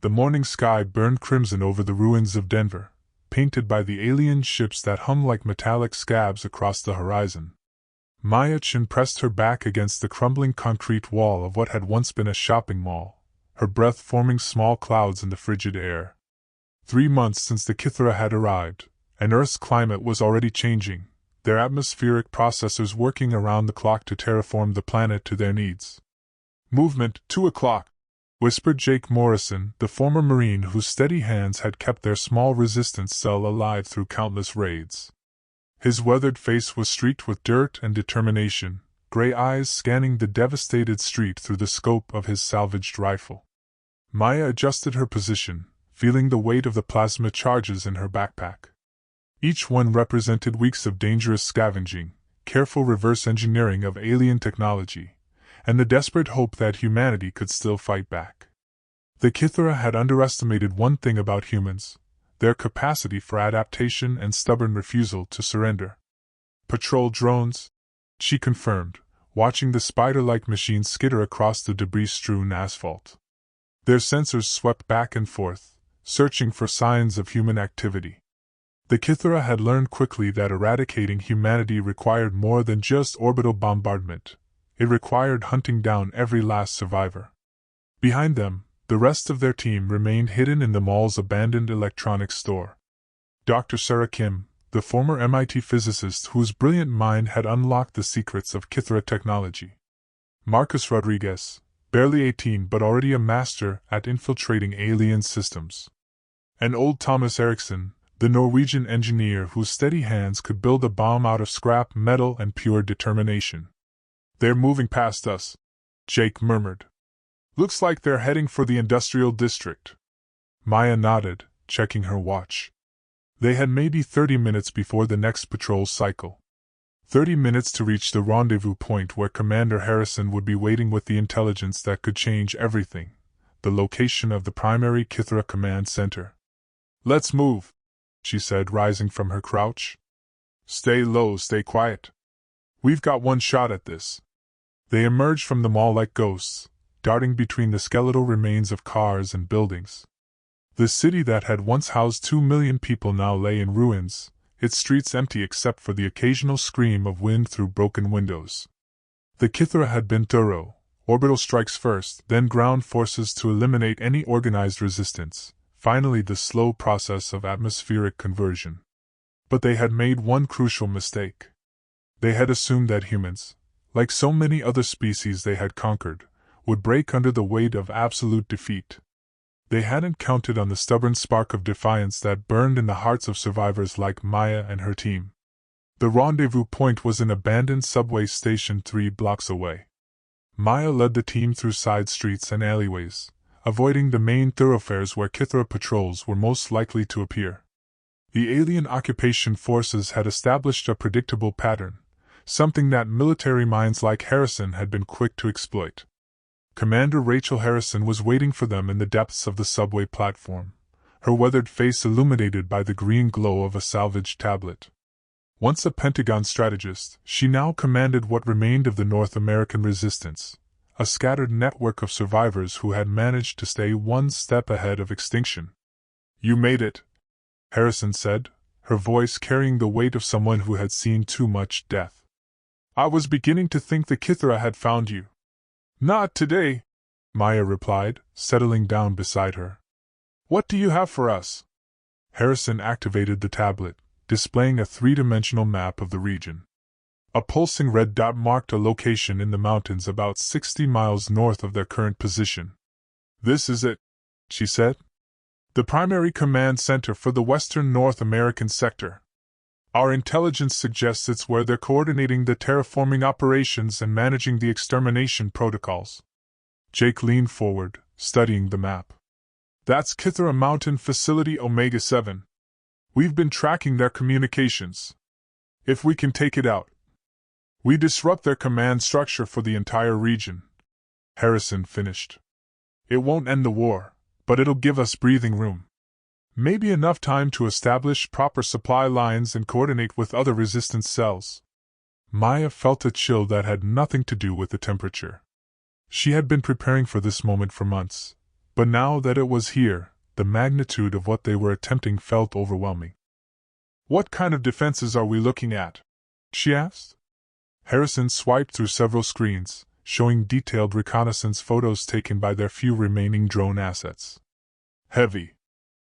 The morning sky burned crimson over the ruins of Denver, painted by the alien ships that hung like metallic scabs across the horizon. Maya Chin pressed her back against the crumbling concrete wall of what had once been a shopping mall, her breath forming small clouds in the frigid air. 3 months since the Kithra had arrived, and Earth's climate was already changing, their atmospheric processors working around the clock to terraform the planet to their needs. "Movement, 2 o'clock," whispered Jake Morrison, the former Marine whose steady hands had kept their small resistance cell alive through countless raids. His weathered face was streaked with dirt and determination, gray eyes scanning the devastated street through the scope of his salvaged rifle. Maya adjusted her position, feeling the weight of the plasma charges in her backpack. Each one represented weeks of dangerous scavenging, careful reverse engineering of alien technology, and the desperate hope that humanity could still fight back. The Kithra had underestimated one thing about humans: their capacity for adaptation and stubborn refusal to surrender. "Patrol drones," she confirmed, watching the spider-like machines skitter across the debris-strewn asphalt. Their sensors swept back and forth, searching for signs of human activity. The Kithra had learned quickly that eradicating humanity required more than just orbital bombardment. It required hunting down every last survivor. Behind them, the rest of their team remained hidden in the mall's abandoned electronics store. Dr. Sarah Kim, the former MIT physicist whose brilliant mind had unlocked the secrets of Kithra technology. Marcus Rodriguez, barely 18 but already a master at infiltrating alien systems. And old Thomas Eriksson, the Norwegian engineer whose steady hands could build a bomb out of scrap metal and pure determination. "They're moving past us," Jake murmured. "Looks like they're heading for the industrial district." Maya nodded, checking her watch. They had maybe 30 minutes before the next patrol cycle. 30 minutes to reach the rendezvous point where Commander Harrison would be waiting with the intelligence that could change everything: the location of the primary Kithra command center. "Let's move," she said, rising from her crouch. "Stay low, stay quiet. We've got one shot at this." They emerged from the mall like ghosts, darting between the skeletal remains of cars and buildings. The city that had once housed 2 million people now lay in ruins, its streets empty except for the occasional scream of wind through broken windows. The Kithra had been thorough: orbital strikes first, then ground forces to eliminate any organized resistance, finally the slow process of atmospheric conversion. But they had made one crucial mistake. They had assumed that humans, like so many other species they had conquered, would break under the weight of absolute defeat. They hadn't counted on the stubborn spark of defiance that burned in the hearts of survivors like Maya and her team. The rendezvous point was an abandoned subway station 3 blocks away. Maya led the team through side streets and alleyways, avoiding the main thoroughfares where Kithra patrols were most likely to appear. The alien occupation forces had established a predictable pattern, something that military minds like Harrison had been quick to exploit. Commander Rachel Harrison was waiting for them in the depths of the subway platform, her weathered face illuminated by the green glow of a salvaged tablet. Once a Pentagon strategist, she now commanded what remained of the North American resistance, a scattered network of survivors who had managed to stay one step ahead of extinction. "You made it," Harrison said, her voice carrying the weight of someone who had seen too much death. "I was beginning to think the Kithra had found you." "Not today," Maya replied, settling down beside her. "What do you have for us?" Harrison activated the tablet, displaying a 3-dimensional map of the region. A pulsing red dot marked a location in the mountains about 60 miles north of their current position. "This is it," she said. "The primary command center for the Western North American sector. Our intelligence suggests it's where they're coordinating the terraforming operations and managing the extermination protocols." Jake leaned forward, studying the map. "That's Kithra Mountain Facility Omega-7. We've been tracking their communications. If we can take it out, we disrupt their command structure for the entire region," Harrison finished. "It won't end the war, but it'll give us breathing room. Maybe enough time to establish proper supply lines and coordinate with other resistance cells." Maya felt a chill that had nothing to do with the temperature. She had been preparing for this moment for months, But now that it was here, the magnitude of what they were attempting felt overwhelming. "What kind of defenses are we looking at?" she asked. Harrison swiped through several screens, showing detailed reconnaissance photos taken by their few remaining drone assets. "Heavy.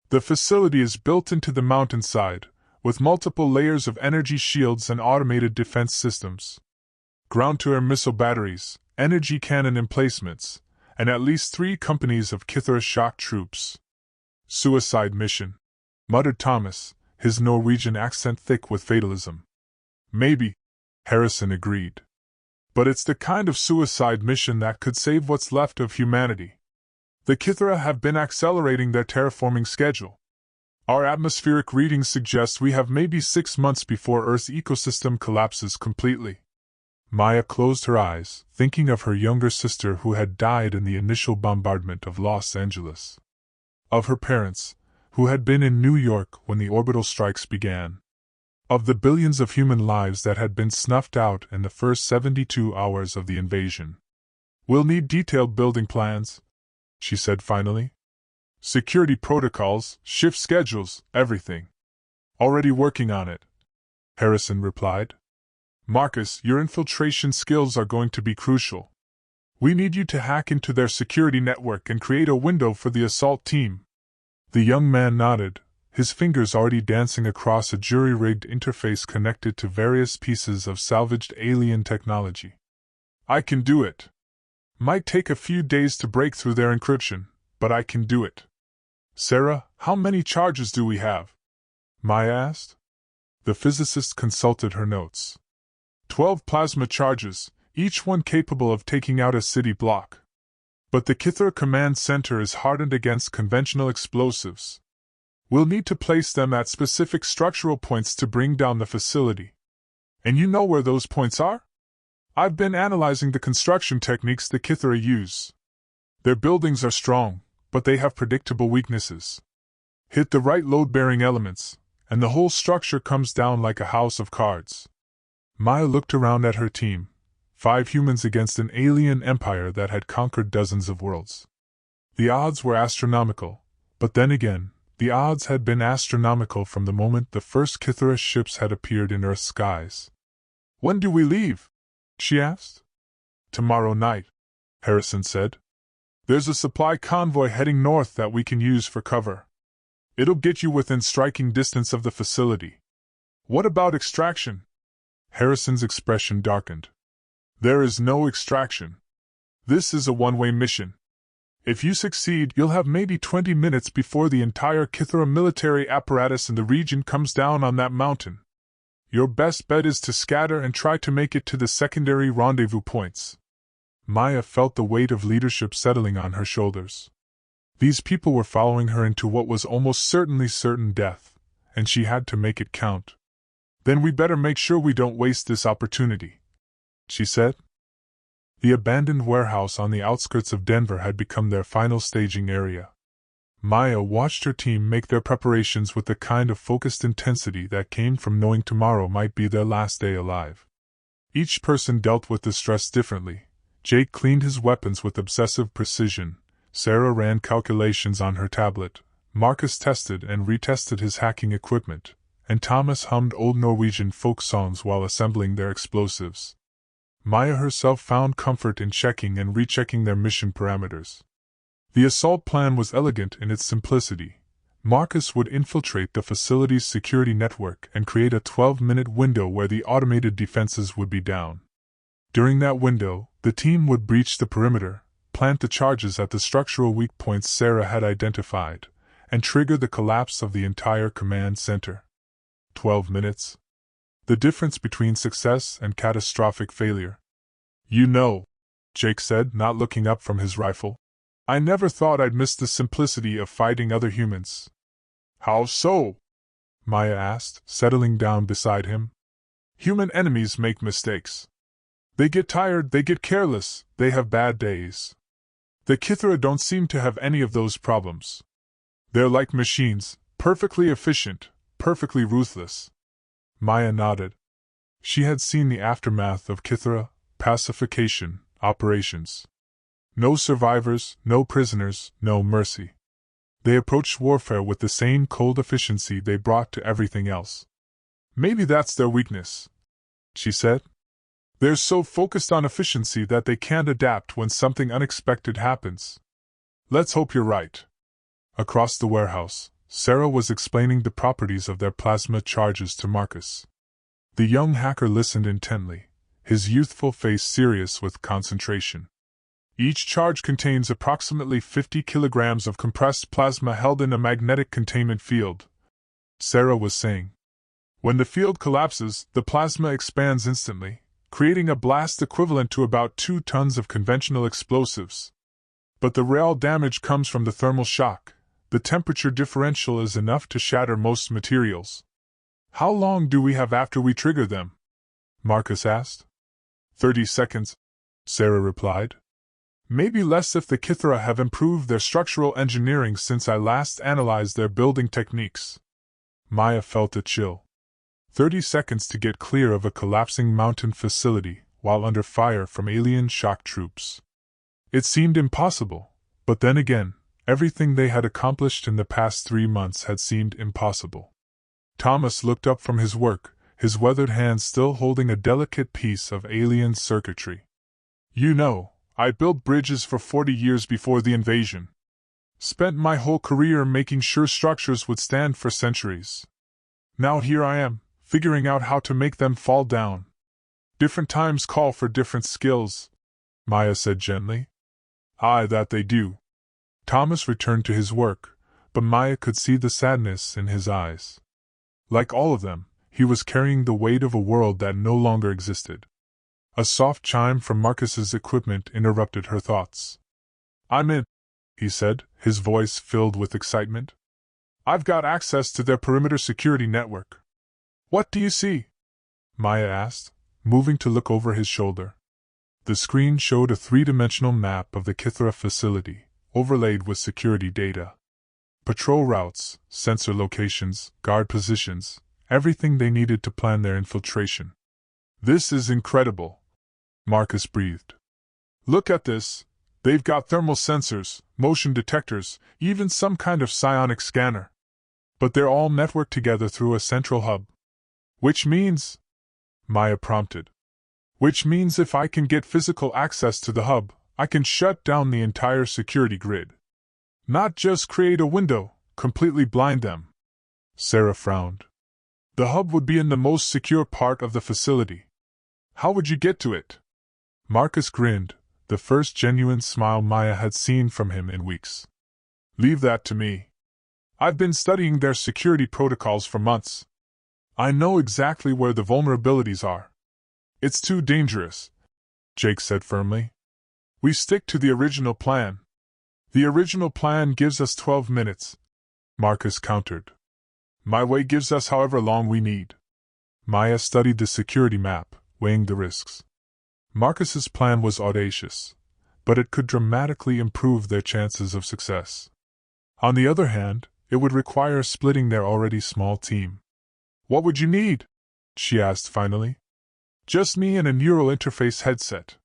The facility is built into the mountainside, with multiple layers of energy shields and automated defense systems. Ground-to-air missile batteries, energy cannon emplacements, and at least 3 companies of Kithara shock troops." "Suicide mission," muttered Thomas, his Norwegian accent thick with fatalism. "Maybe," Harrison agreed. "But it's the kind of suicide mission that could save what's left of humanity. The Kithara have been accelerating their terraforming schedule. Our atmospheric readings suggest we have maybe 6 months before Earth's ecosystem collapses completely." Maya closed her eyes, thinking of her younger sister who had died in the initial bombardment of Los Angeles. Of her parents, who had been in New York when the orbital strikes began. Of the billions of human lives that had been snuffed out in the first 72 hours of the invasion. "We'll need detailed building plans," she said finally. "Security protocols, shift schedules, everything." "Already working on it," Harrison replied. "Marcus, your infiltration skills are going to be crucial. We need you to hack into their security network and create a window for the assault team." The young man nodded, his fingers already dancing across a jury-rigged interface connected to various pieces of salvaged alien technology. "I can do it. Might take a few days to break through their encryption, but I can do it." "Sarah, how many charges do we have?" Maya asked. The physicist consulted her notes. 12 plasma charges, each one capable of taking out a city block. But the Kithara Command Center is hardened against conventional explosives. We'll need to place them at specific structural points to bring down the facility. And you know where those points are? I've been analyzing the construction techniques the Kithara use. Their buildings are strong, but they have predictable weaknesses. Hit the right load-bearing elements, and the whole structure comes down like a house of cards. Maya looked around at her team, 5 humans against an alien empire that had conquered dozens of worlds. The odds were astronomical, but then again, the odds had been astronomical from the moment the first Kithara ships had appeared in Earth's skies. "When do we leave?" she asked. "Tomorrow night," Harrison said. "There's a supply convoy heading north that we can use for cover. It'll get you within striking distance of the facility." "What about extraction?" Harrison's expression darkened. "There is no extraction. This is a one-way mission. If you succeed, you'll have maybe 20 minutes before the entire Kithara military apparatus in the region comes down on that mountain. Your best bet is to scatter and try to make it to the secondary rendezvous points." Maya felt the weight of leadership settling on her shoulders. These people were following her into what was almost certainly certain death, and she had to make it count. "Then we better make sure we don't waste this opportunity," she said. The abandoned warehouse on the outskirts of Denver had become their final staging area. Maya watched her team make their preparations with the kind of focused intensity that came from knowing tomorrow might be their last day alive. Each person dealt with the stress differently. Jake cleaned his weapons with obsessive precision, Sarah ran calculations on her tablet, Marcus tested and retested his hacking equipment, and Thomas hummed old Norwegian folk songs while assembling their explosives. Maya herself found comfort in checking and rechecking their mission parameters. The assault plan was elegant in its simplicity. Marcus would infiltrate the facility's security network and create a 12-minute window where the automated defenses would be down. During that window, the team would breach the perimeter, plant the charges at the structural weak points Sarah had identified, and trigger the collapse of the entire command center. 12 minutes. The difference between success and catastrophic failure. "You know," Jake said, not looking up from his rifle, "I never thought I'd miss the simplicity of fighting other humans." "How so?" Maya asked, settling down beside him. "Human enemies make mistakes. They get tired, they get careless, they have bad days. The Kithara don't seem to have any of those problems. They're like machines, perfectly efficient, perfectly ruthless." Maya nodded. She had seen the aftermath of Kithara pacification operations. No survivors, no prisoners, no mercy. They approached warfare with the same cold efficiency they brought to everything else. Maybe that's their weakness, she said. They're so focused on efficiency that they can't adapt when something unexpected happens. Let's hope you're right. Across the warehouse, Sarah was explaining the properties of their plasma charges to Marcus. The young hacker listened intently, his youthful face serious with concentration. Each charge contains approximately 50 kilograms of compressed plasma held in a magnetic containment field, Sarah was saying. When the field collapses, the plasma expands instantly, creating a blast equivalent to about 2 tons of conventional explosives. But the real damage comes from the thermal shock. The temperature differential is enough to shatter most materials. How long do we have after we trigger them? Marcus asked. 30 seconds, Sarah replied. Maybe less if the Kithra have improved their structural engineering since I last analyzed their building techniques. Maya felt a chill. 30 seconds to get clear of a collapsing mountain facility while under fire from alien shock troops. It seemed impossible, but then again, everything they had accomplished in the past 3 months had seemed impossible. Thomas looked up from his work, his weathered hand still holding a delicate piece of alien circuitry. You know, I built bridges for 40 years before the invasion. Spent my whole career making sure structures would stand for centuries. Now here I am, figuring out how to make them fall down. Different times call for different skills, Maya said gently. Aye, that they do. Thomas returned to his work, but Maya could see the sadness in his eyes. Like all of them, he was carrying the weight of a world that no longer existed. A soft chime from Marcus's equipment interrupted her thoughts. I'm in, he said, his voice filled with excitement. I've got access to their perimeter security network. What do you see? Maya asked, moving to look over his shoulder. The screen showed a 3-dimensional map of the Kithra facility, overlaid with security data. Patrol routes, sensor locations, guard positions, everything they needed to plan their infiltration. This is incredible, Marcus breathed. Look at this. They've got thermal sensors, motion detectors, even some kind of psionic scanner. But they're all networked together through a central hub. Which means? Maya prompted. Which means if I can get physical access to the hub, I can shut down the entire security grid. Not just create a window, completely blind them. Sarah frowned. The hub would be in the most secure part of the facility. How would you get to it? Marcus grinned, the first genuine smile Maya had seen from him in weeks. Leave that to me. I've been studying their security protocols for months. I know exactly where the vulnerabilities are. It's too dangerous, Jake said firmly. We stick to the original plan. The original plan gives us 12 minutes, Marcus countered. My way gives us however long we need. Maya studied the security map, weighing the risks. Marcus's plan was audacious, but it could dramatically improve their chances of success. On the other hand, it would require splitting their already small team. What would you need? She asked finally. Just me and a neural interface headset.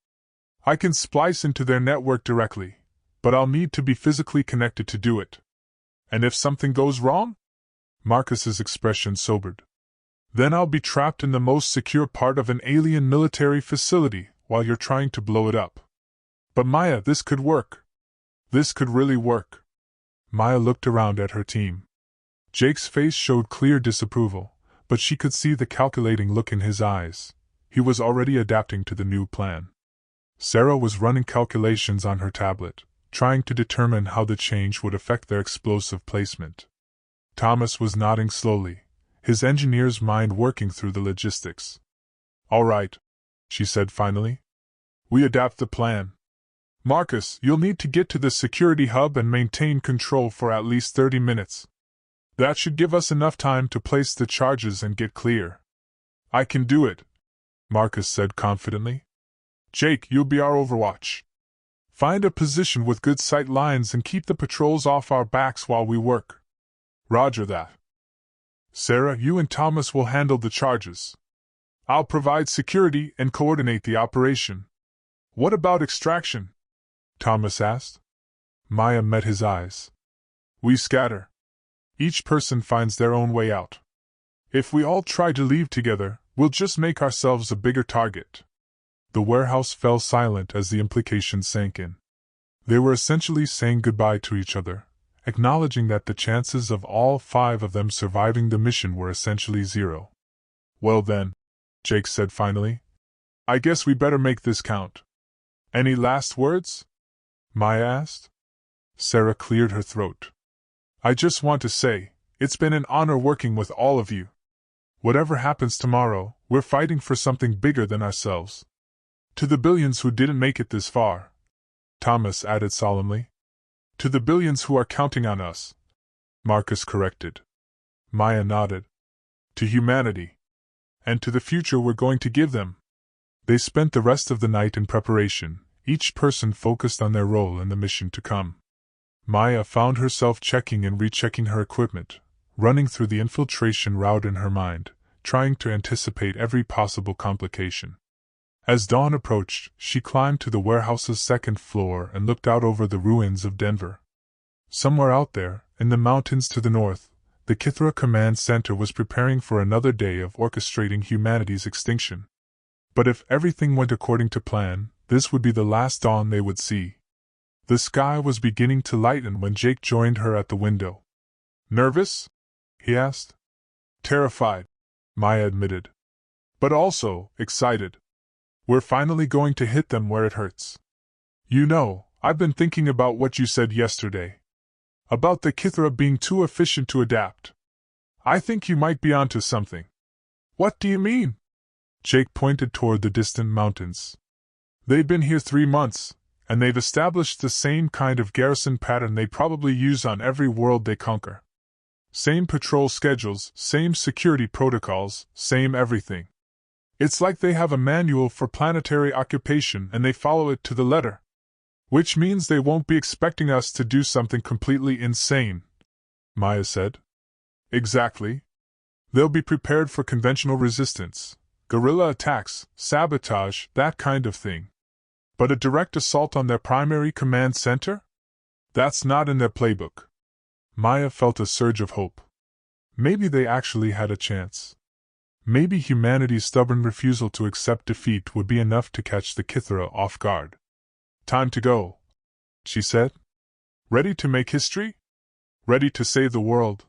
I can splice into their network directly, but I'll need to be physically connected to do it. And if something goes wrong? Marcus's expression sobered. Then I'll be trapped in the most secure part of an alien military facility while you're trying to blow it up. But Maya, this could work. This could really work. Maya looked around at her team. Jake's face showed clear disapproval, but she could see the calculating look in his eyes. He was already adapting to the new plan. Sarah was running calculations on her tablet, trying to determine how the change would affect their explosive placement. Thomas was nodding slowly, his engineer's mind working through the logistics. All right, she said finally. We adapt the plan. Marcus, you'll need to get to the security hub and maintain control for at least 30 minutes. That should give us enough time to place the charges and get clear. I can do it, Marcus said confidently. Jake, you'll be our overwatch. Find a position with good sight lines and keep the patrols off our backs while we work. Roger that. Sarah, you and Thomas will handle the charges. I'll provide security and coordinate the operation. What about extraction? Thomas asked. Maya met his eyes. We scatter. Each person finds their own way out. If we all try to leave together, we'll just make ourselves a bigger target. The warehouse fell silent as the implications sank in. They were essentially saying goodbye to each other, acknowledging that the chances of all 5 of them surviving the mission were essentially 0. Well then, Jake said finally, I guess we better make this count. Any last words? Maya asked. Sarah cleared her throat. I just want to say, it's been an honor working with all of you. Whatever happens tomorrow, we're fighting for something bigger than ourselves. To the billions who didn't make it this far, Thomas added solemnly. To the billions who are counting on us, Marcus corrected. Maya nodded. To humanity. And to the future we're going to give them. They spent the rest of the night in preparation, each person focused on their role in the mission to come. Maya found herself checking and rechecking her equipment, running through the infiltration route in her mind, trying to anticipate every possible complication. As dawn approached, she climbed to the warehouse's 2nd floor and looked out over the ruins of Denver. Somewhere out there, in the mountains to the north, the Kithra Command Center was preparing for another day of orchestrating humanity's extinction. But if everything went according to plan, this would be the last dawn they would see. The sky was beginning to lighten when Jake joined her at the window. Nervous? He asked. Terrified, Maya admitted. But also excited. We're finally going to hit them where it hurts. You know, I've been thinking about what you said yesterday. About the Kithra being too efficient to adapt. I think you might be onto something. What do you mean? Jake pointed toward the distant mountains. They've been here 3 months, and they've established the same kind of garrison pattern they probably use on every world they conquer. Same patrol schedules, same security protocols, same everything. It's like they have a manual for planetary occupation and they follow it to the letter. Which means they won't be expecting us to do something completely insane, Maya said. Exactly. They'll be prepared for conventional resistance, guerrilla attacks, sabotage, that kind of thing. But a direct assault on their primary command center? That's not in their playbook. Maya felt a surge of hope. Maybe they actually had a chance. Maybe humanity's stubborn refusal to accept defeat would be enough to catch the Kithra off guard. Time to go, she said. Ready to make history? Ready to save the world,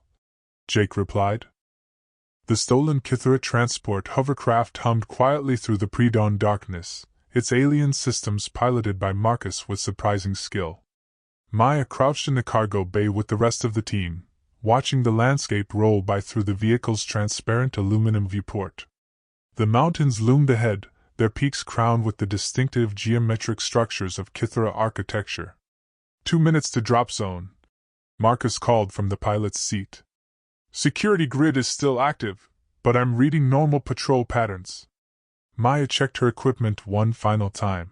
Jake replied. The stolen Kithra transport hovercraft hummed quietly through the pre-dawn darkness, its alien systems piloted by Marcus with surprising skill. Maya crouched in the cargo bay with the rest of the team, watching the landscape roll by through the vehicle's transparent aluminum viewport. The mountains loomed ahead, their peaks crowned with the distinctive geometric structures of Kithra architecture. 2 minutes to drop zone, Marcus called from the pilot's seat. Security grid is still active, but I'm reading normal patrol patterns. Maya checked her equipment one final time.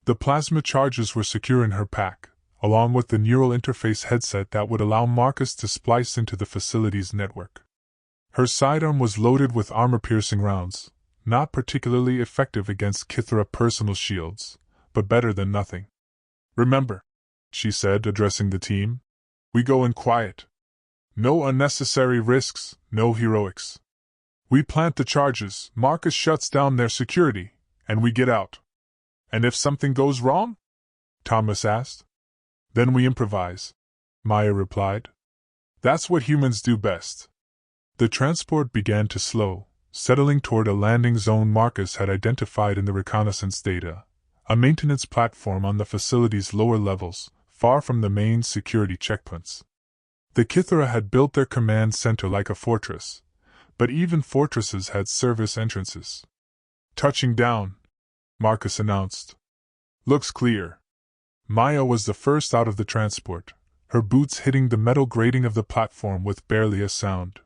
The plasma charges were secure in her pack, along with the neural interface headset that would allow Marcus to splice into the facility's network. Her sidearm was loaded with armor-piercing rounds, not particularly effective against Kithra personal shields, but better than nothing. Remember, she said, addressing the team, we go in quiet. No unnecessary risks, no heroics. We plant the charges, Marcus shuts down their security, and we get out. And if something goes wrong? Thomas asked. Then we improvise, Maya replied. That's what humans do best. The transport began to slow, settling toward a landing zone Marcus had identified in the reconnaissance data, a maintenance platform on the facility's lower levels, far from the main security checkpoints. The Kithra had built their command center like a fortress, but even fortresses had service entrances. Touching down, Marcus announced. Looks clear. Maya was the first out of the transport, her boots hitting the metal grating of the platform with barely a sound.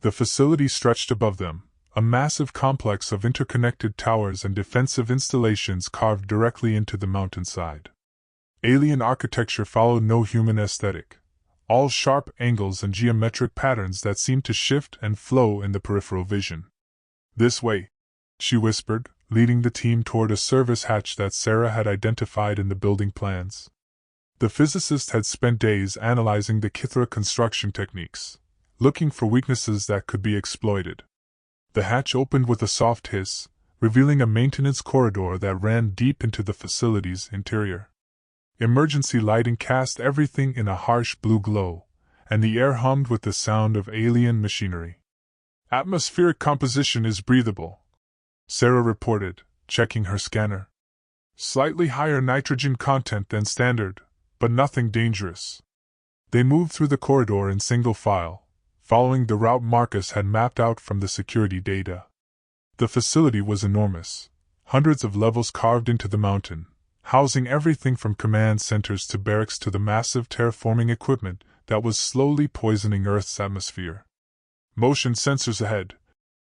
The facility stretched above them, a massive complex of interconnected towers and defensive installations carved directly into the mountainside. Alien architecture followed no human aesthetic, all sharp angles and geometric patterns that seemed to shift and flow in the peripheral vision. This way, she whispered, leading the team toward a service hatch that Sarah had identified in the building plans. The physicist had spent days analyzing the Kithra construction techniques, looking for weaknesses that could be exploited. The hatch opened with a soft hiss, revealing a maintenance corridor that ran deep into the facility's interior. Emergency lighting cast everything in a harsh blue glow, and the air hummed with the sound of alien machinery. "Atmospheric composition is breathable," Sarah reported, checking her scanner. "Slightly higher nitrogen content than standard, but nothing dangerous." They moved through the corridor in single file, following the route Marcus had mapped out from the security data. The facility was enormous, hundreds of levels carved into the mountain, housing everything from command centers to barracks to the massive terraforming equipment that was slowly poisoning Earth's atmosphere. "Motion sensors ahead,"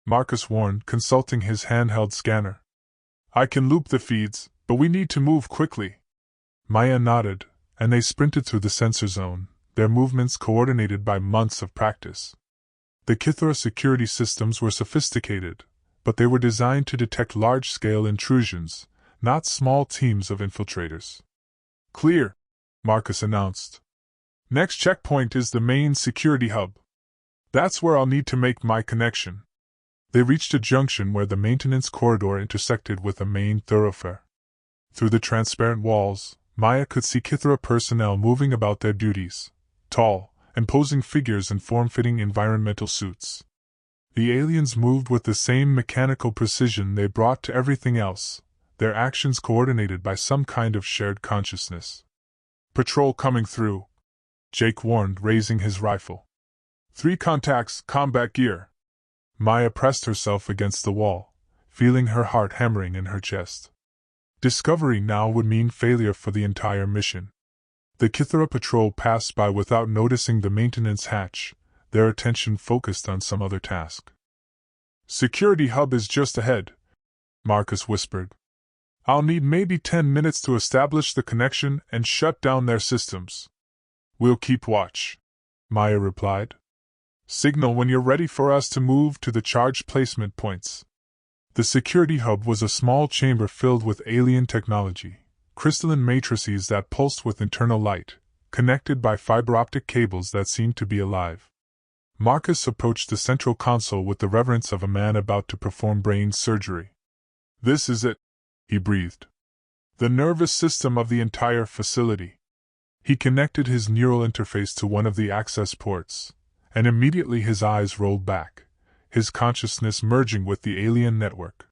Marcus warned, consulting his handheld scanner. "I can loop the feeds, but we need to move quickly." Maya nodded, and they sprinted through the sensor zone, their movements coordinated by months of practice. The Kithra security systems were sophisticated, but they were designed to detect large-scale intrusions, not small teams of infiltrators. "Clear," Marcus announced. "Next checkpoint is the main security hub. That's where I'll need to make my connection." They reached a junction where the maintenance corridor intersected with a main thoroughfare. Through the transparent walls, Maya could see Kithra personnel moving about their duties, tall, imposing figures in form-fitting environmental suits. The aliens moved with the same mechanical precision they brought to everything else, their actions coordinated by some kind of shared consciousness. "Patrol coming through," Jake warned, raising his rifle. "3 contacts, combat gear." Maya pressed herself against the wall, feeling her heart hammering in her chest. Discovery now would mean failure for the entire mission. The Kithra patrol passed by without noticing the maintenance hatch, their attention focused on some other task. "Security hub is just ahead," Marcus whispered. "I'll need maybe 10 minutes to establish the connection and shut down their systems." "We'll keep watch," Maya replied. "Signal when you're ready for us to move to the charge placement points." The security hub was a small chamber filled with alien technology, crystalline matrices that pulsed with internal light, connected by fiber-optic cables that seemed to be alive. Marcus approached the central console with the reverence of a man about to perform brain surgery. "This is it," he breathed. "The nervous system of the entire facility." He connected his neural interface to one of the access ports, and immediately his eyes rolled back, his consciousness merging with the alien network.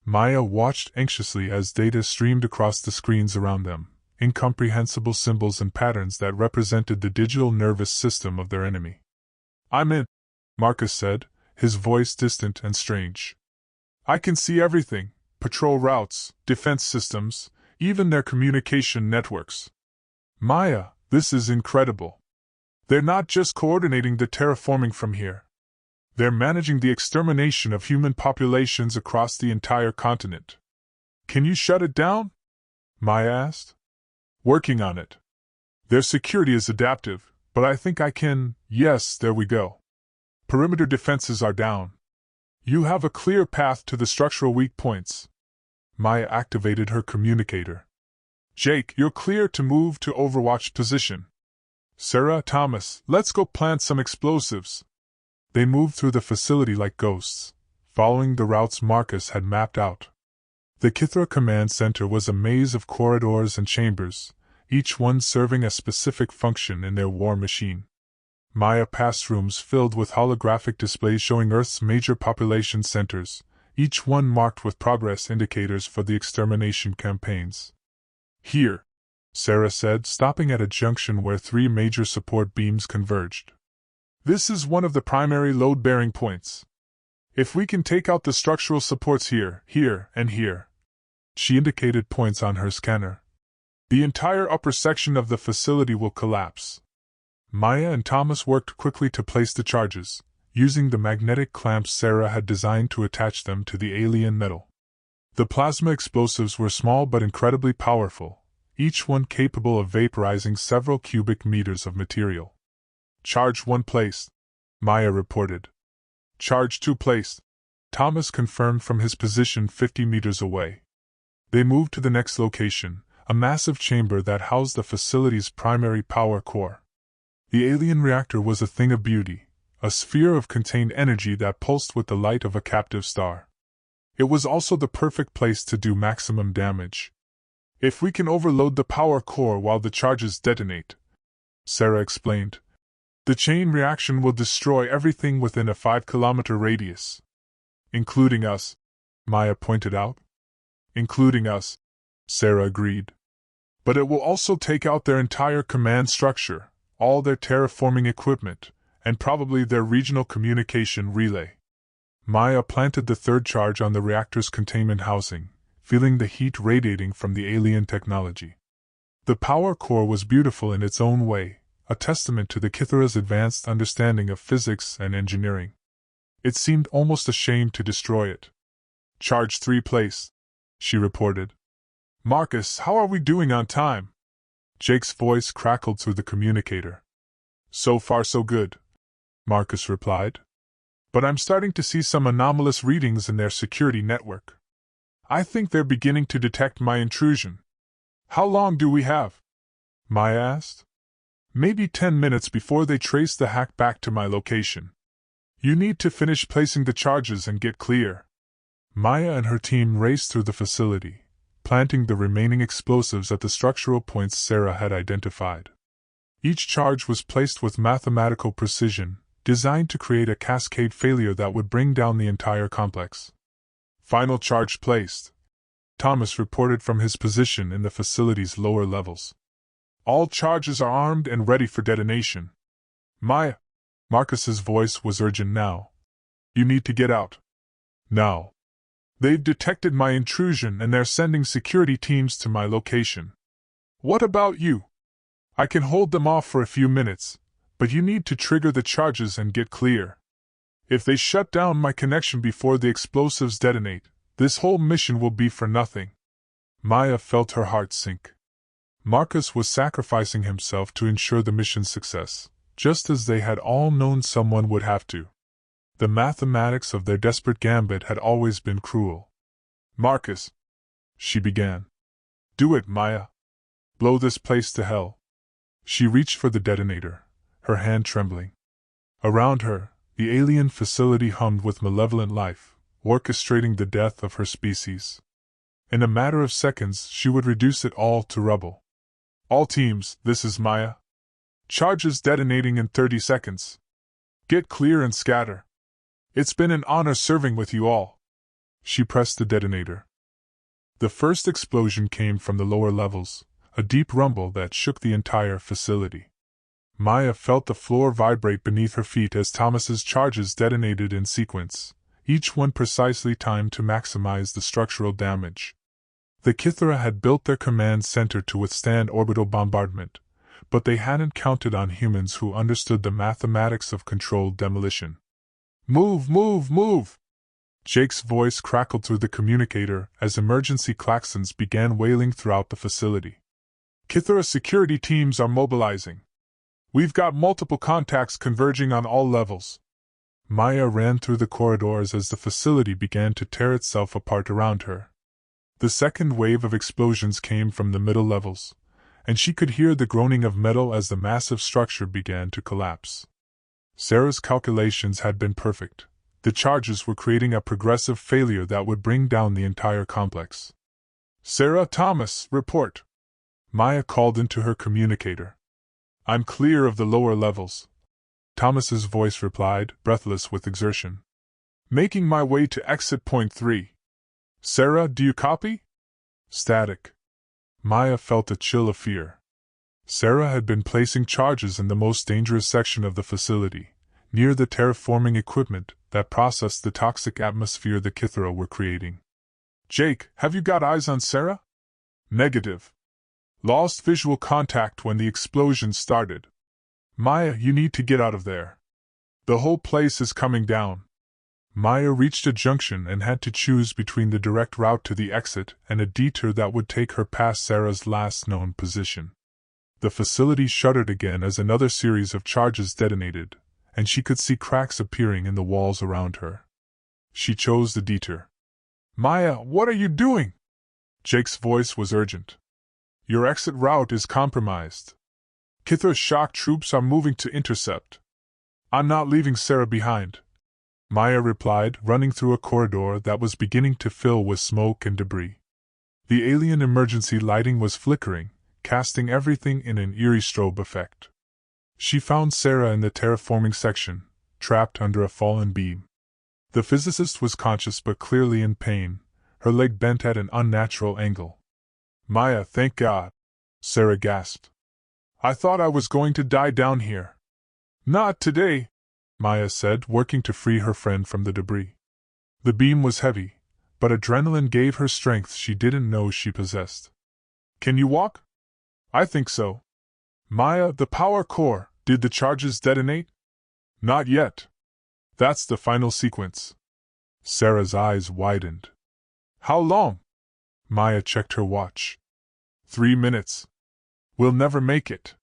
Maya watched anxiously as data streamed across the screens around them, incomprehensible symbols and patterns that represented the digital nervous system of their enemy. "I'm in," Marcus said, his voice distant and strange. "I can see everything, patrol routes, defense systems, even their communication networks." "Maya, this is incredible. They're not just coordinating the terraforming from here. They're managing the extermination of human populations across the entire continent." "Can you shut it down?" Maya asked. "Working on it. Their security is adaptive, but I think I can. Yes, there we go. Perimeter defenses are down. You have a clear path to the structural weak points." Maya activated her communicator. "Jake, you're clear to move to Overwatch position. Sarah, Thomas, let's go plant some explosives." They moved through the facility like ghosts, following the routes Marcus had mapped out. The Kithra command center was a maze of corridors and chambers, each one serving a specific function in their war machine. Maya passed rooms filled with holographic displays showing Earth's major population centers, each one marked with progress indicators for the extermination campaigns. "Here," Sarah said, stopping at a junction where 3 major support beams converged. "This is one of the primary load-bearing points. If we can take out the structural supports here, here, and here," she indicated points on her scanner, "the entire upper section of the facility will collapse." Maya and Thomas worked quickly to place the charges, using the magnetic clamps Sarah had designed to attach them to the alien metal. The plasma explosives were small but incredibly powerful, each one capable of vaporizing several cubic meters of material. "Charge 1 placed," Maya reported. "Charge 2 placed." Thomas confirmed from his position 50 meters away. They moved to the next location, a massive chamber that housed the facility's primary power core. The alien reactor was a thing of beauty, a sphere of contained energy that pulsed with the light of a captive star. It was also the perfect place to do maximum damage. "If we can overload the power core while the charges detonate," Sarah explained, "the chain reaction will destroy everything within a 5-kilometer radius." "Including us," Maya pointed out. "Including us," Sarah agreed. "But it will also take out their entire command structure, all their terraforming equipment, and probably their regional communication relay." Maya planted the third charge on the reactor's containment housing, feeling the heat radiating from the alien technology. The power core was beautiful in its own way, a testament to the Kithera's advanced understanding of physics and engineering. It seemed almost a shame to destroy it. "Charge 3 placed," she reported. "Marcus, how are we doing on time?" Jake's voice crackled through the communicator. "So far so good," Marcus replied. "But I'm starting to see some anomalous readings in their security network. I think they're beginning to detect my intrusion." "How long do we have?" Maya asked. "Maybe 10 minutes before they trace the hack back to my location. You need to finish placing the charges and get clear." Maya and her team raced through the facility, planting the remaining explosives at the structural points Sarah had identified. Each charge was placed with mathematical precision, designed to create a cascade failure that would bring down the entire complex. "Final charge placed," Thomas reported from his position in the facility's lower levels. "All charges are armed and ready for detonation." "Maya," Marcus's voice was urgent now, "you need to get out. Now. They've detected my intrusion and they're sending security teams to my location." "What about you?" "I can hold them off for a few minutes, but you need to trigger the charges and get clear. If they shut down my connection before the explosives detonate, this whole mission will be for nothing." Maya felt her heart sink. Marcus was sacrificing himself to ensure the mission's success, just as they had all known someone would have to. The mathematics of their desperate gambit had always been cruel. "Marcus," she began. "Do it, Maya. Blow this place to hell." She reached for the detonator, her hand trembling. Around her, the alien facility hummed with malevolent life, orchestrating the death of her species. In a matter of seconds, she would reduce it all to rubble. "All teams, this is Maya. Charges detonating in 30 seconds. Get clear and scatter. It's been an honor serving with you all." She pressed the detonator. The first explosion came from the lower levels, a deep rumble that shook the entire facility. Maya felt the floor vibrate beneath her feet as Thomas's charges detonated in sequence, each one precisely timed to maximize the structural damage. The Kithera had built their command center to withstand orbital bombardment, but they hadn't counted on humans who understood the mathematics of controlled demolition. "Move, move, move!" Jake's voice crackled through the communicator as emergency klaxons began wailing throughout the facility. "Kithera security teams are mobilizing. We've got multiple contacts converging on all levels." Maya ran through the corridors as the facility began to tear itself apart around her. The second wave of explosions came from the middle levels, and she could hear the groaning of metal as the massive structure began to collapse. Sarah's calculations had been perfect. The charges were creating a progressive failure that would bring down the entire complex. "Sarah, Thomas, report," Maya called into her communicator. "I'm clear of the lower levels," Thomas's voice replied, breathless with exertion. "Making my way to exit point 3. Sarah, do you copy?" Static. Maya felt a chill of fear. Sarah had been placing charges in the most dangerous section of the facility, near the terraforming equipment that processed the toxic atmosphere the Kithera were creating. "Jake, have you got eyes on Sarah?" "Negative. Lost visual contact when the explosion started." "Maya, you need to get out of there. The whole place is coming down." Maya reached a junction and had to choose between the direct route to the exit and a detour that would take her past Sarah's last known position. The facility shuddered again as another series of charges detonated, and she could see cracks appearing in the walls around her. She chose the detour. Maya, what are you doing? Jake's voice was urgent. Your exit route is compromised. Kithra's shock troops are moving to intercept. I'm not leaving Sarah behind, Maya replied, running through a corridor that was beginning to fill with smoke and debris. The alien emergency lighting was flickering, casting everything in an eerie strobe effect. She found Sarah in the terraforming section, trapped under a fallen beam. The physicist was conscious but clearly in pain, her leg bent at an unnatural angle. Maya, thank God, Sarah gasped. I thought I was going to die down here. Not today, Maya said, working to free her friend from the debris. The beam was heavy, but adrenaline gave her strength she didn't know she possessed. Can you walk? I think so. Maya, the power core, did the charges detonate? Not yet. That's the final sequence. Sarah's eyes widened. How long? Maya checked her watch. 3 minutes. We'll never make it.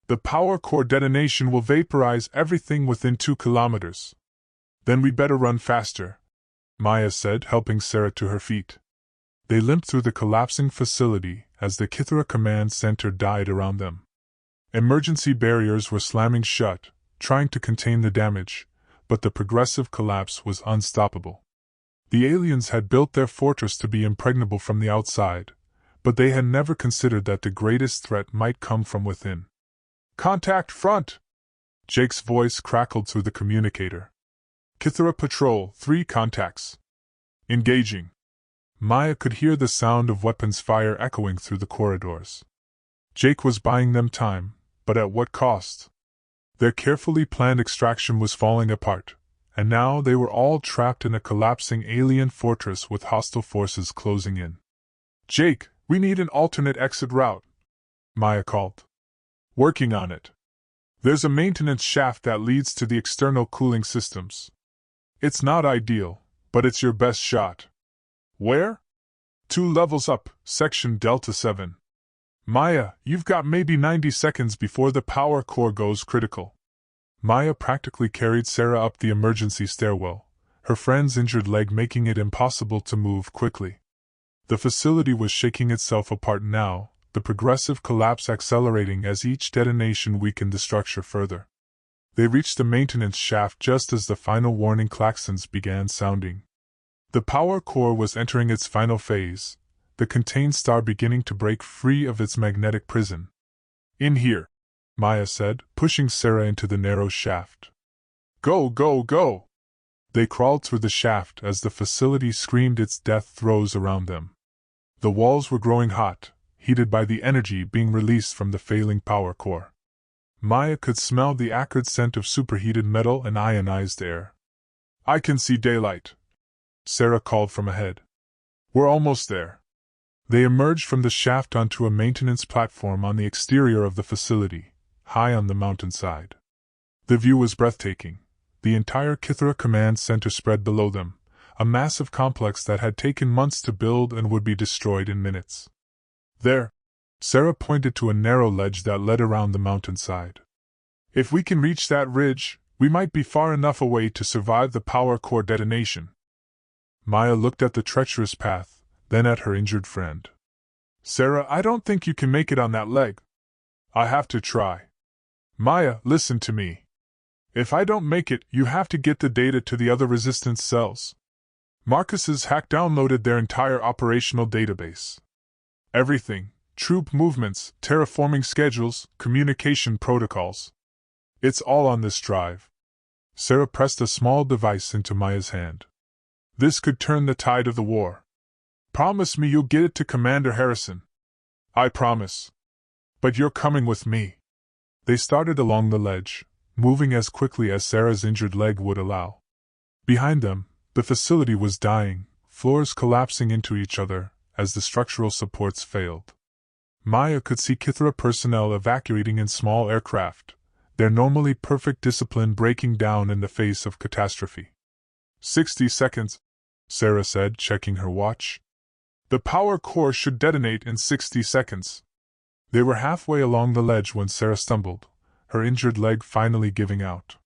The power core detonation will vaporize everything within 2 kilometers. Then we better run faster, Maya said, helping Sarah to her feet. They limped through the collapsing facility as the Kithra command center died around them. Emergency barriers were slamming shut, trying to contain the damage, but the progressive collapse was unstoppable. The aliens had built their fortress to be impregnable from the outside, but they had never considered that the greatest threat might come from within. Contact front! Jake's voice crackled through the communicator. Kithra Patrol, 3 contacts. Engaging. Maya could hear the sound of weapons fire echoing through the corridors. Jake was buying them time, but at what cost? Their carefully planned extraction was falling apart, and now they were all trapped in a collapsing alien fortress with hostile forces closing in. Jake, we need an alternate exit route, Maya called. Working on it. There's a maintenance shaft that leads to the external cooling systems. It's not ideal, but it's your best shot. Where? 2 levels up, section Delta 7. Maya, you've got maybe 90 seconds before the power core goes critical. Maya practically carried Sarah up the emergency stairwell, her friend's injured leg making it impossible to move quickly. The facility was shaking itself apart now, the progressive collapse accelerating as each detonation weakened the structure further. They reached the maintenance shaft just as the final warning klaxons began sounding. The power core was entering its final phase, the contained star beginning to break free of its magnetic prison. In here, Maya said, pushing Sarah into the narrow shaft. Go, go, go! They crawled through the shaft as the facility screamed its death throes around them. The walls were growing hot, heated by the energy being released from the failing power core. Maya could smell the acrid scent of superheated metal and ionized air. I can see daylight, Sarah called from ahead. We're almost there. They emerged from the shaft onto a maintenance platform on the exterior of the facility, high on the mountainside. The view was breathtaking. The entire Kithra command center spread below them, a massive complex that had taken months to build and would be destroyed in minutes. There, Sarah pointed to a narrow ledge that led around the mountainside. If we can reach that ridge, we might be far enough away to survive the power core detonation. Maya looked at the treacherous path, then at her injured friend. Sarah, I don't think you can make it on that leg. I have to try. Maya, listen to me. If I don't make it, you have to get the data to the other resistance cells. Marcus's hack downloaded their entire operational database. Everything, troop movements, terraforming schedules, communication protocols. It's all on this drive. Sarah pressed a small device into Maya's hand. This could turn the tide of the war. Promise me you'll get it to Commander Harrison. I promise. But you're coming with me. They started along the ledge, moving as quickly as Sarah's injured leg would allow. Behind them, the facility was dying, floors collapsing into each other as the structural supports failed. Maya could see Kithra personnel evacuating in small aircraft, their normally perfect discipline breaking down in the face of catastrophe. 60 seconds, Sarah said, checking her watch. The power core should detonate in 60 seconds. They were halfway along the ledge when Sarah stumbled, her injured leg finally giving out.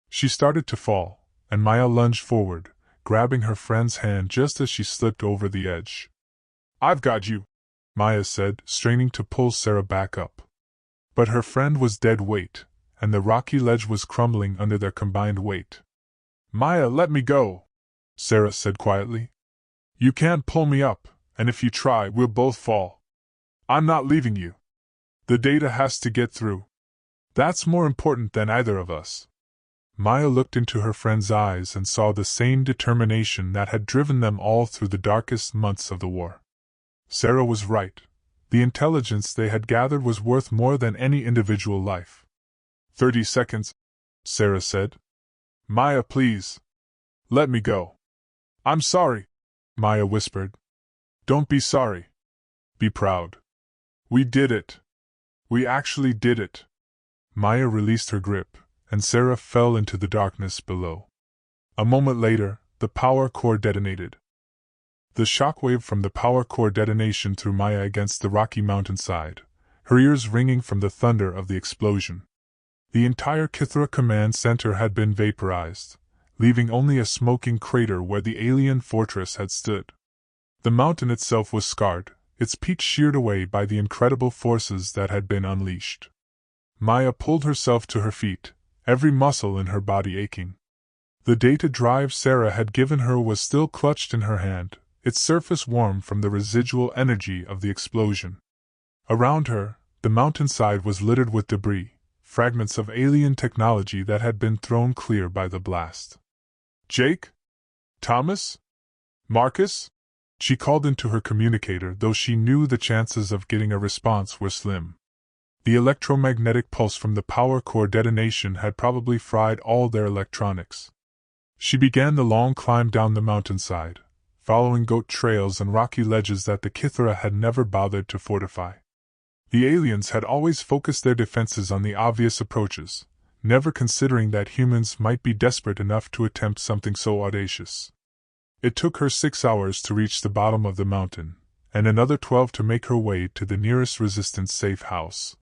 She started to fall, and Maya lunged forward, grabbing her friend's hand just as she slipped over the edge. "I've got you," Maya said, straining to pull Sarah back up. But her friend was dead weight, and the rocky ledge was crumbling under their combined weight. "Maya, let me go," Sarah said quietly. "You can't pull me up, and if you try, we'll both fall. I'm not leaving you. The data has to get through. That's more important than either of us." Maya looked into her friend's eyes and saw the same determination that had driven them all through the darkest months of the war. Sarah was right. The intelligence they had gathered was worth more than any individual life. 30 seconds, Sarah said. "Maya, please. Let me go." "I'm sorry," Maya whispered. "Don't be sorry. Be proud. We did it. We actually did it." Maya released her grip, and Sarah fell into the darkness below. A moment later, the power core detonated. The shockwave from the power core detonation threw Maya against the rocky mountainside, her ears ringing from the thunder of the explosion. The entire Kithra command center had been vaporized, leaving only a smoking crater where the alien fortress had stood. The mountain itself was scarred, its peak sheared away by the incredible forces that had been unleashed. Maya pulled herself to her feet, every muscle in her body aching. The data drive Sarah had given her was still clutched in her hand, its surface warm from the residual energy of the explosion. Around her, the mountainside was littered with debris, fragments of alien technology that had been thrown clear by the blast. "Jake? Thomas? Marcus?" She called into her communicator, though she knew the chances of getting a response were slim. The electromagnetic pulse from the power core detonation had probably fried all their electronics. She began the long climb down the mountainside, following goat trails and rocky ledges that the Kithra had never bothered to fortify. The aliens had always focused their defenses on the obvious approaches, never considering that humans might be desperate enough to attempt something so audacious. It took her 6 hours to reach the bottom of the mountain, and another 12 to make her way to the nearest resistance safe house.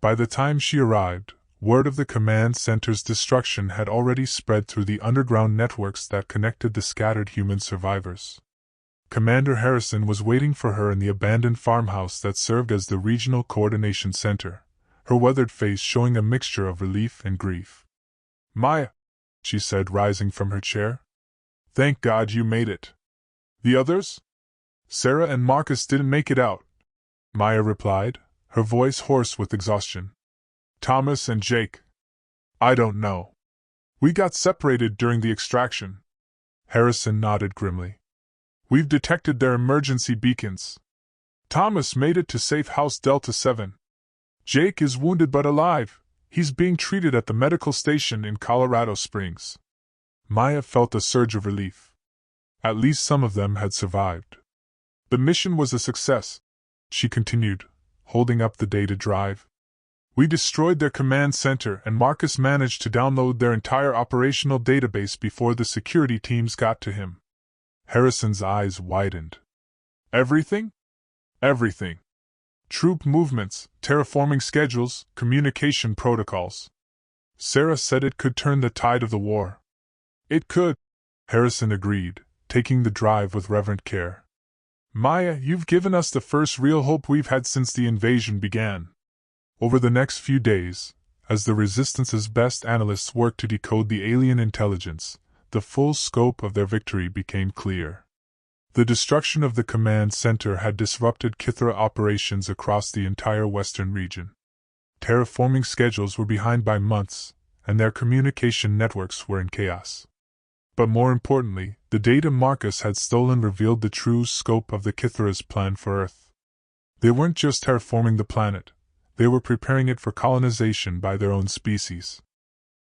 By the time she arrived, word of the command center's destruction had already spread through the underground networks that connected the scattered human survivors. Commander Harrison was waiting for her in the abandoned farmhouse that served as the regional coordination center, her weathered face showing a mixture of relief and grief. "Maya," she said, rising from her chair. "Thank God you made it. The others?" "Sarah and Marcus didn't make it out," Maya replied, her voice hoarse with exhaustion. "Thomas and Jake? I don't know. We got separated during the extraction." Harrison nodded grimly. "We've detected their emergency beacons. Thomas made it to Safe House Delta 7. Jake is wounded but alive. He's being treated at the medical station in Colorado Springs." Maya felt a surge of relief. At least some of them had survived. "The mission was a success," she continued, holding up the data drive. "We destroyed their command center and Marcus managed to download their entire operational database before the security teams got to him." Harrison's eyes widened. "Everything?" "Everything. Troop movements, terraforming schedules, communication protocols. Sarah said it could turn the tide of the war." "It could," Harrison agreed, taking the drive with reverent care. "Maya, you've given us the first real hope we've had since the invasion began." Over the next few days, as the Resistance's best analysts worked to decode the alien intelligence, the full scope of their victory became clear. The destruction of the command center had disrupted Kithra operations across the entire western region. Terraforming schedules were behind by months, and their communication networks were in chaos. But more importantly, the data Marcus had stolen revealed the true scope of the Kithra's plan for Earth. They weren't just terraforming the planet, they were preparing it for colonization by their own species.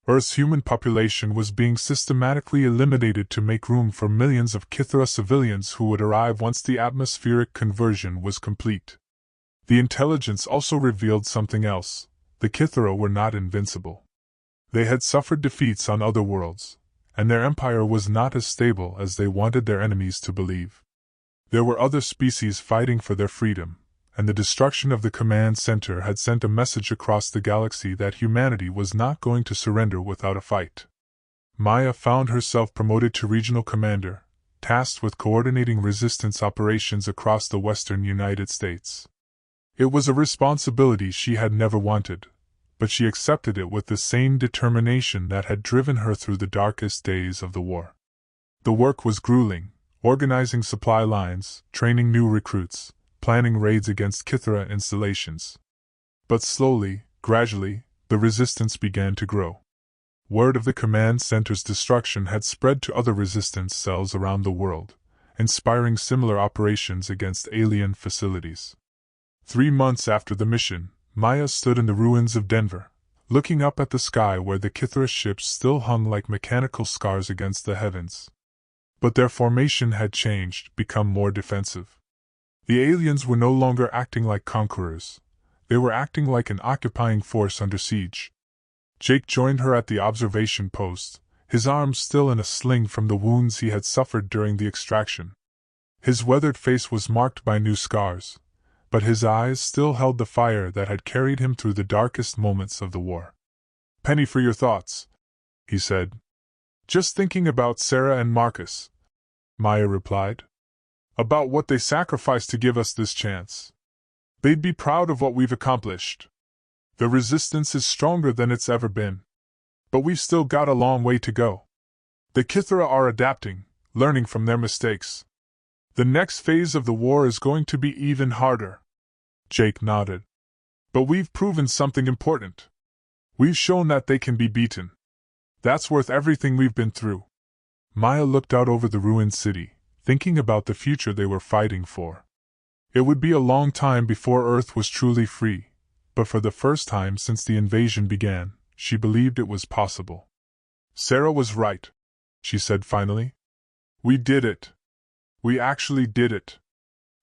Earth's human population was being systematically eliminated to make room for millions of Kithra civilians who would arrive once the atmospheric conversion was complete. The intelligence also revealed something else. The Kithra were not invincible. They had suffered defeats on other worlds, and their empire was not as stable as they wanted their enemies to believe. There were other species fighting for their freedom, and the destruction of the command center had sent a message across the galaxy that humanity was not going to surrender without a fight. Maya found herself promoted to regional commander, tasked with coordinating resistance operations across the western United States. It was a responsibility she had never wanted, but she accepted it with the same determination that had driven her through the darkest days of the war. The work was grueling, organizing supply lines, training new recruits, planning raids against Kithra installations. But slowly, gradually, the resistance began to grow. Word of the command center's destruction had spread to other resistance cells around the world, inspiring similar operations against alien facilities. 3 months after the mission, Maya stood in the ruins of Denver, looking up at the sky where the Kithra ships still hung like mechanical scars against the heavens. But their formation had changed, become more defensive. The aliens were no longer acting like conquerors. They were acting like an occupying force under siege. Jake joined her at the observation post, his arms still in a sling from the wounds he had suffered during the extraction. His weathered face was marked by new scars, but his eyes still held the fire that had carried him through the darkest moments of the war. "Penny for your thoughts," he said. "Just thinking about Sarah and Marcus," Maya replied. "About what they sacrificed to give us this chance. They'd be proud of what we've accomplished. The resistance is stronger than it's ever been. But we've still got a long way to go. The Kithra are adapting, learning from their mistakes. The next phase of the war is going to be even harder." Jake nodded. "But we've proven something important. We've shown that they can be beaten. That's worth everything we've been through." Maya looked out over the ruined city, thinking about the future they were fighting for. It would be a long time before Earth was truly free, but for the first time since the invasion began, she believed it was possible. "Sarah was right," she said finally. "We did it. We actually did it."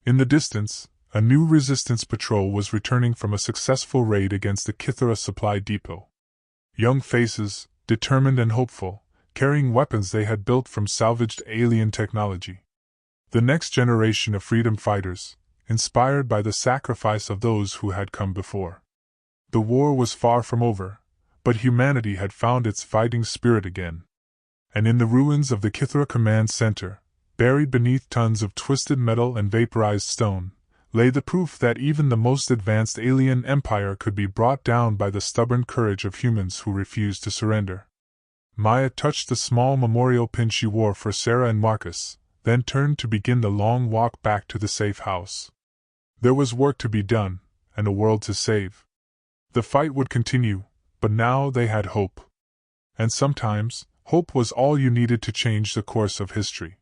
In the distance, a new resistance patrol was returning from a successful raid against the Kithra supply depot. Young faces, determined and hopeful, carrying weapons they had built from salvaged alien technology. The next generation of freedom fighters, inspired by the sacrifice of those who had come before. The war was far from over, but humanity had found its fighting spirit again. And in the ruins of the Kithra Command Center, buried beneath tons of twisted metal and vaporized stone, lay the proof that even the most advanced alien empire could be brought down by the stubborn courage of humans who refused to surrender. Maya touched the small memorial pin she wore for Sarah and Marcus, then turned to begin the long walk back to the safe house. There was work to be done, and a world to save. The fight would continue, but now they had hope. And sometimes, hope was all you needed to change the course of history.